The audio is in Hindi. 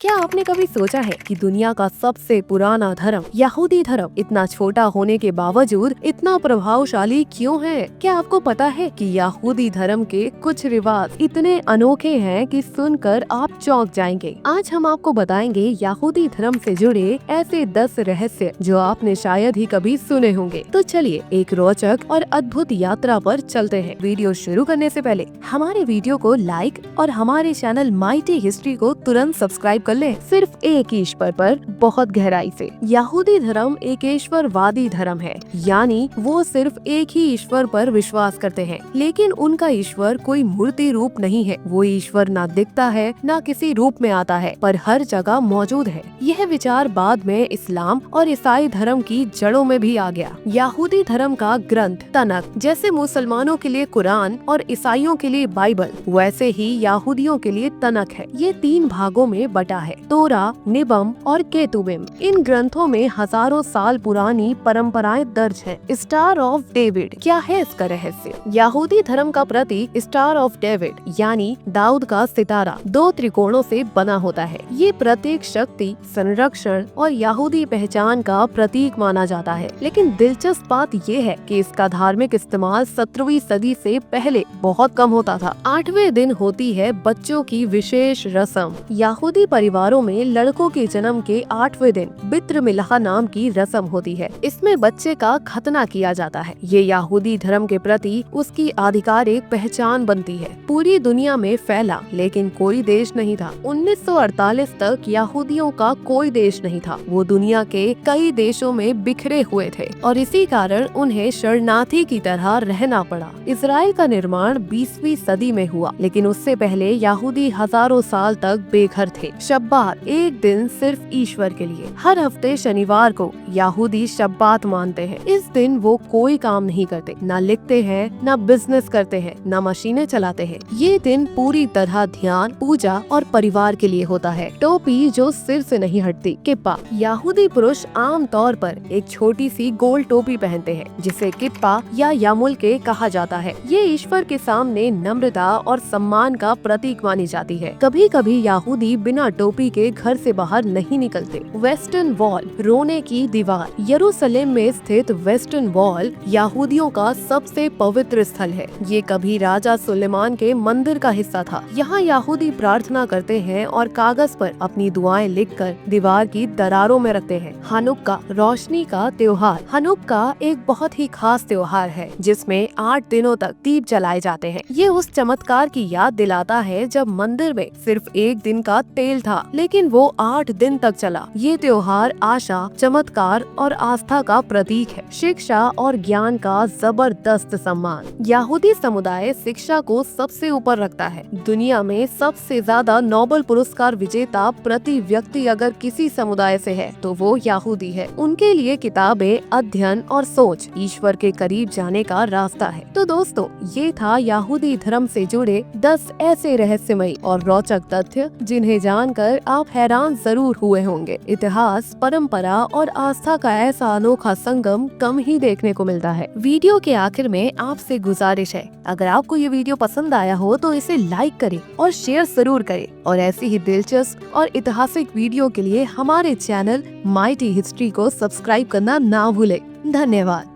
क्या आपने कभी सोचा है कि दुनिया का सबसे पुराना धर्म यहूदी धर्म इतना छोटा होने के बावजूद इतना प्रभावशाली क्यों है? क्या आपको पता है कि यहूदी धर्म के कुछ रिवाज इतने अनोखे हैं कि सुनकर आप चौंक जाएंगे। आज हम आपको बताएंगे यहूदी धर्म से जुड़े ऐसे 10 रहस्य जो आपने शायद ही कभी सुने होंगे। तो चलिए एक रोचक और अद्भुत यात्रा पर चलते हैं। वीडियो शुरू करने से पहले हमारे वीडियो को लाइक और हमारे चैनल माइटी हिस्ट्री को तुरंत सब्सक्राइब कर ले। सिर्फ एक ईश्वर पर बहुत गहराई से। यहूदी धर्म एक ईश्वरवादी धर्म है, यानी वो सिर्फ एक ही ईश्वर पर विश्वास करते हैं, लेकिन उनका ईश्वर कोई मूर्ति रूप नहीं है। वो ईश्वर ना दिखता है ना किसी रूप में आता है, पर हर जगह मौजूद है। यह विचार बाद में इस्लाम और ईसाई धर्म की जड़ों में भी आ गया। यहूदी धर्म का ग्रंथ तनक जैसे मुसलमानों के लिए कुरान और ईसाइयों के लिए बाइबल, वैसे ही यहूदियों के लिए तनक है। ये 3 भागों में बटा है, तोरा, निबम और केतुबिम। इन ग्रंथों में हजारों साल पुरानी परंपराएं दर्ज हैं। स्टार ऑफ डेविड क्या है इसका रहस्य? यहूदी धर्म का प्रतीक स्टार ऑफ डेविड यानी दाऊद का सितारा 2 त्रिकोणों से बना होता है। ये प्रतीक शक्ति, संरक्षण और यहूदी पहचान का प्रतीक माना जाता है। लेकिन दिलचस्प बात ये है कि इसका धार्मिक इस्तेमाल 17वीं सदी से पहले बहुत कम होता था। 8वें दिन होती है बच्चों की विशेष रस्म। यहूदी परिवारों में लड़कों के जन्म के 8वें दिन बित्र मिलाह नाम की रस्म होती है। इसमें बच्चे का खतना किया जाता है। ये यहूदी धर्म के प्रति उसकी आधिकारिक पहचान बनती है। पूरी दुनिया में फैला, लेकिन कोई देश नहीं था। 1948 तक यहूदियों का कोई देश नहीं था। वो दुनिया के कई देशों में बिखरे हुए थे और इसी कारण उन्हें शरणार्थी की तरह रहना पड़ा। इजराइल का निर्माण 20वीं सदी में हुआ, लेकिन उससे पहले यहूदी हजारों साल तक बेघर थे। शब्बात एक दिन सिर्फ ईश्वर के लिए। हर हफ्ते शनिवार को यहूदी शब्बात मानते हैं। इस दिन वो कोई काम नहीं करते, ना लिखते हैं, ना बिजनेस करते हैं, ना मशीनें चलाते हैं। ये दिन पूरी तरह ध्यान, पूजा और परिवार के लिए होता है। टोपी जो सिर से नहीं हटती, किप्पा। यहूदी पुरुष आम तौर पर एक छोटी सी गोल टोपी पहनते हैं, जिसे किप्पा या यामुल्के कहा जाता है। ये ईश्वर के सामने नम्रता और सम्मान का प्रतीक मानी जाती है। कभी कभी यहूदी बिना टोपी के घर से बाहर नहीं निकलते। वेस्टर्न वॉल, रोने की दीवार। यरूशलेम में स्थित वेस्टर्न वॉल यहूदियों का सबसे पवित्र स्थल है। ये कभी राजा सुलेमान के मंदिर का हिस्सा था। यहाँ यहूदी प्रार्थना करते हैं और कागज पर अपनी दुआएं लिखकर दीवार की दरारों में रखते हैं। हनुक्का, रोशनी का त्योहार। हनुक्का एक बहुत ही खास त्योहार है, जिसमें 8 दिनों तक दीप जलाए जाते हैं। ये उस चमत्कार की याद दिलाता है जब मंदिर में सिर्फ 1 दिन का तेल था, लेकिन वो 8 दिन तक चला। ये त्योहार आशा, चमत्कार और आस्था का प्रतीक है। शिक्षा और ज्ञान का जबरदस्त सम्मान। यहूदी समुदाय शिक्षा को सबसे ऊपर रखता है। दुनिया में सबसे ज्यादा नोबेल पुरस्कार विजेता प्रति व्यक्ति अगर किसी समुदाय से है तो वो यहूदी है। उनके लिए किताबें, अध्ययन और सोच ईश्वर के करीब जाने का रास्ता है। तो दोस्तों, ये था यहूदी धर्म से जुड़े 10 ऐसे रहस्यमयी और रोचक तथ्य जिन्हें जानकर आप हैरान जरूर हुए होंगे। इतिहास, परंपरा और आस्था का ऐसा अनोखा संगम कम ही देखने को मिलता है। वीडियो के आखिर में आपसे गुजारिश है, अगर आपको ये वीडियो पसंद आया हो तो इसे लाइक करें और शेयर जरूर करें। और ऐसी ही दिलचस्प और ऐतिहासिक वीडियो के लिए हमारे चैनल माइटी हिस्ट्री को सब्सक्राइब करना ना भूलें। धन्यवाद।